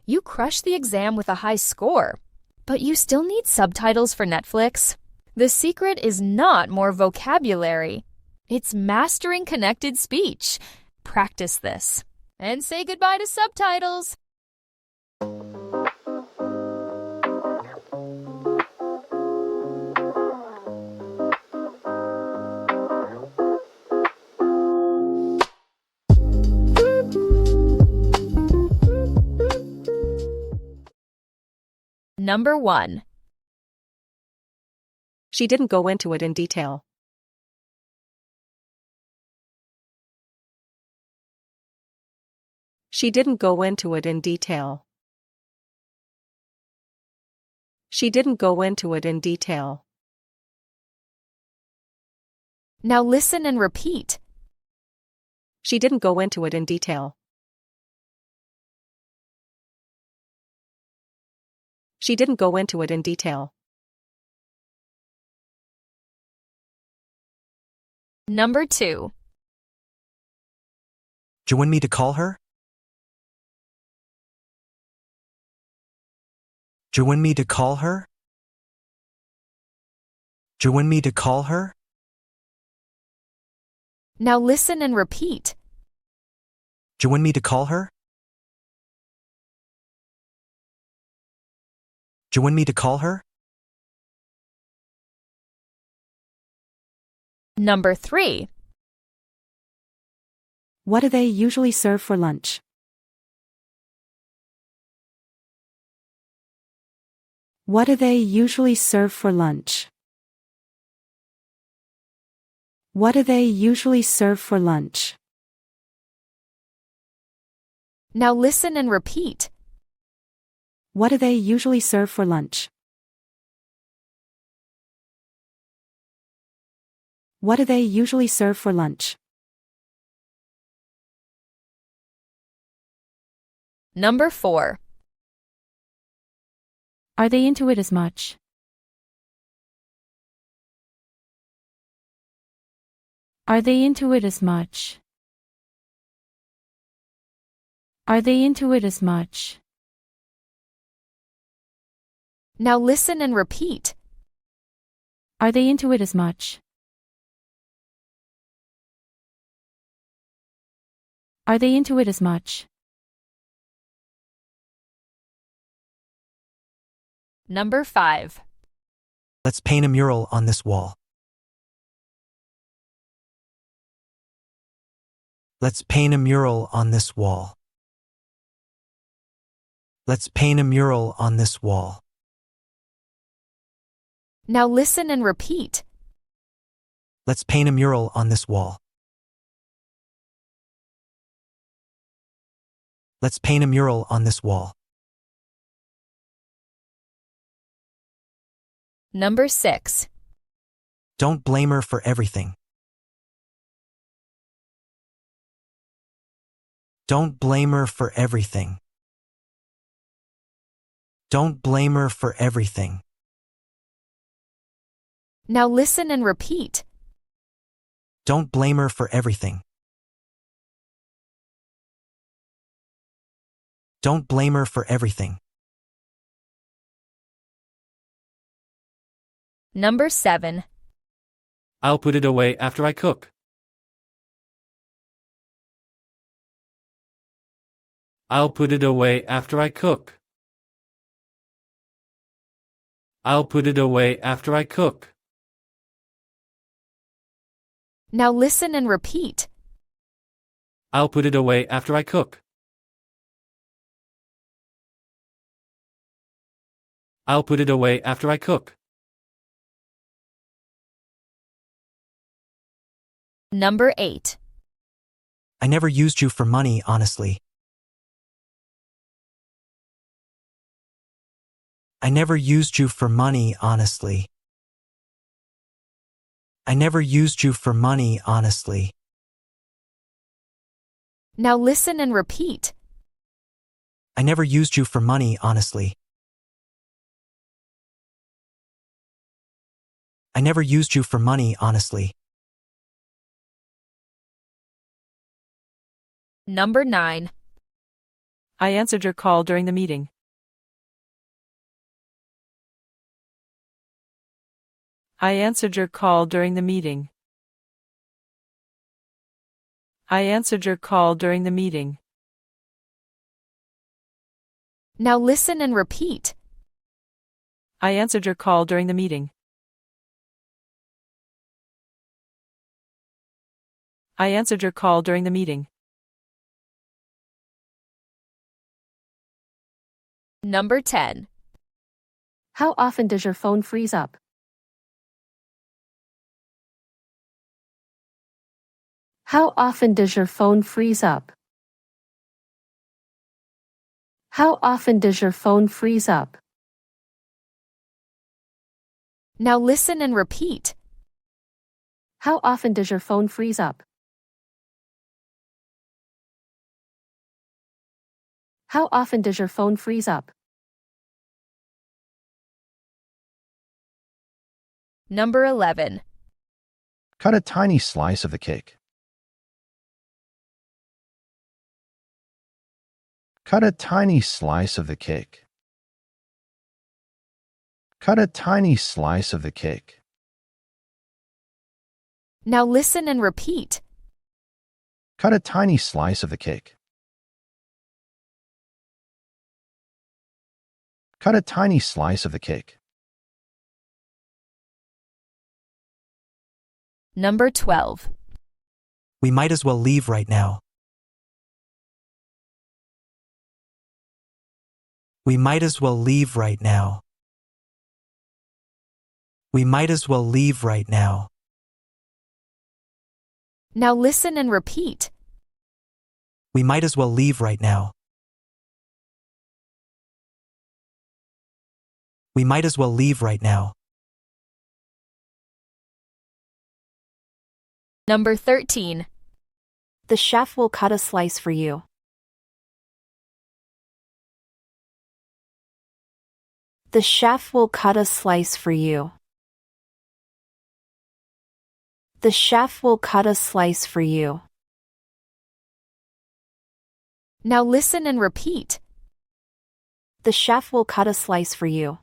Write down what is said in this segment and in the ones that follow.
You crushed the exam with a high score, but you still need subtitles for Netflix? The secret is not more vocabulary. It's mastering connected speech. Practice this and say goodbye to subtitles. Number 1. She didn't go into it in detail. She didn't go into it in detail. She didn't go into it in detail. Now listen and repeat. She didn't go into it in detail. She didn't go into it in detail. Number 2. Do you want me to call her? Do you want me to call her? Do you want me to call her? Now listen and repeat. Do you want me to call her? Do you want me to call her? Number 3. What do they usually serve for lunch? What do they usually serve for lunch? What do they usually serve for lunch? Now listen and repeat. What do they usually serve for lunch? What do they usually serve for lunch? Number 4. Are they into it as much? Are they into it as much? Are they into it as much? Now listen and repeat. Are they into it as much? Are they into it as much? Number 5. Let's paint a mural on this wall. Let's paint a mural on this wall. Let's paint a mural on this wall. Now listen and repeat. Let's paint a mural on this wall. Let's paint a mural on this wall. Number 6. Don't blame her for everything. Don't blame her for everything. Don't blame her for everything. Now listen and repeat. Don't blame her for everything. Don't blame her for everything. Number 7. I'll put it away after I cook. I'll put it away after I cook. I'll put it away after I cook. Now listen and repeat. I'll put it away after I cook. I'll put it away after I cook. Number 8. I never used you for money, honestly. I never used you for money, honestly. I never used you for money, honestly. Now listen and repeat. I never used you for money, honestly. I never used you for money, honestly. Number 9. I answered your call during the meeting. I answered your call during the meeting. I answered your call during the meeting. Now listen and repeat. I answered your call during the meeting. I answered your call during the meeting. Number 10. How often does your phone freeze up? How often does your phone freeze up? How often does your phone freeze up? Now listen and repeat. How often does your phone freeze up? How often does your phone freeze up? Number 11. Cut a tiny slice of the cake. Cut a tiny slice of the cake. Cut a tiny slice of the cake. Now listen and repeat. Cut a tiny slice of the cake. Cut a tiny slice of the cake. Number 12. We might as well leave right now. We might as well leave right now. We might as well leave right now. Now listen and repeat. We might as well leave right now. We might as well leave right now. Number 13. The chef will cut a slice for you. The chef will cut a slice for you. The chef will cut a slice for you. Now listen and repeat. The chef will cut a slice for you.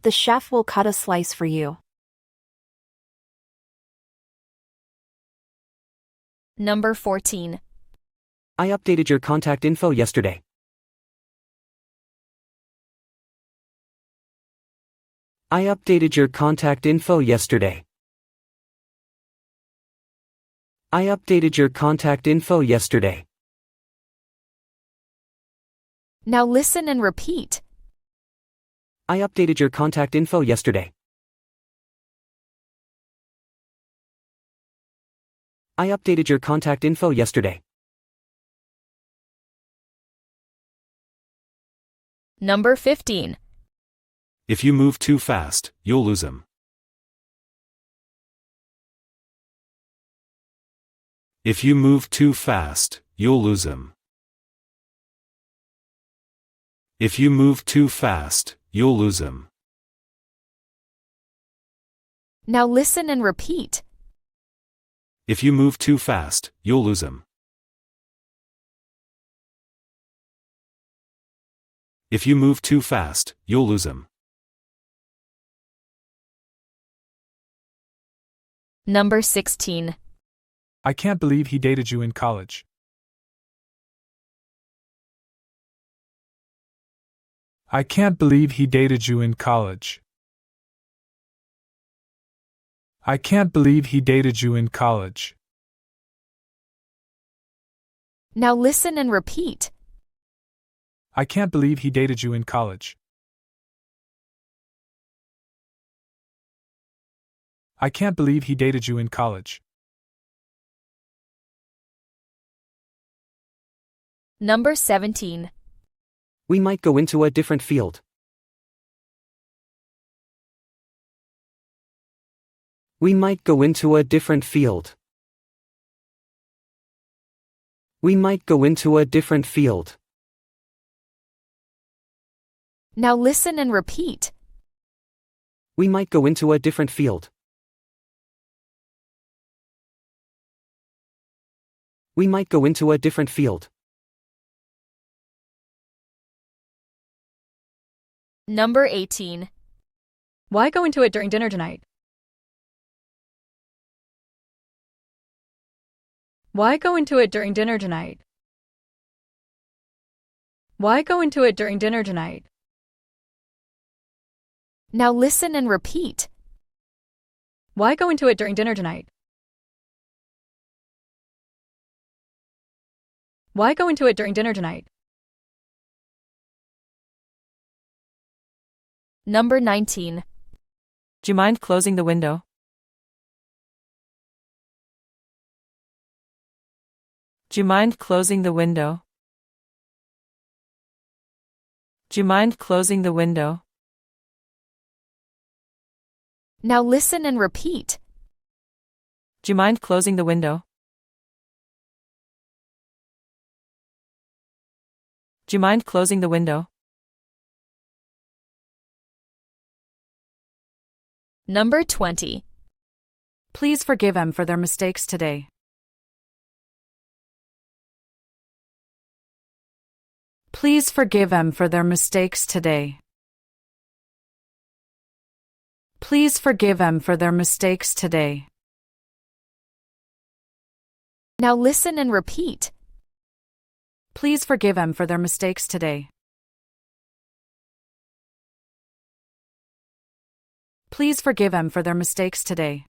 The chef will cut a slice for you. Number 14. I updated your contact info yesterday. I updated your contact info yesterday. I updated your contact info yesterday. Now listen and repeat. I updated your contact info yesterday. I updated your contact info yesterday. Number 15. If you move too fast, you'll lose him. If you move too fast, you'll lose him. If you move too fast, you'll lose him. Now listen and repeat. If you move too fast, you'll lose him. If you move too fast, you'll lose him. Number 16. I can't believe he dated you in college. I can't believe he dated you in college. I can't believe he dated you in college. Now listen and repeat. I can't believe he dated you in college. I can't believe he dated you in college. Number 17. We might go into a different field. We might go into a different field. We might go into a different field. Now listen and repeat. We might go into a different field. We might go into a different field. Number 18. Why go into it during dinner tonight? Why go into it during dinner tonight? Why go into it during dinner tonight? Now listen and repeat. Why go into it during dinner tonight? Why go into it during dinner tonight? Number 19. Do you mind closing the window? Do you mind closing the window? Do you mind closing the window? Now listen and repeat. Do you mind closing the window? Do you mind closing the window? Number 20. Please forgive them for their mistakes today. Please forgive them for their mistakes today. Please forgive them for their mistakes today. Now listen and repeat. Please forgive them for their mistakes today. Please forgive them for their mistakes today.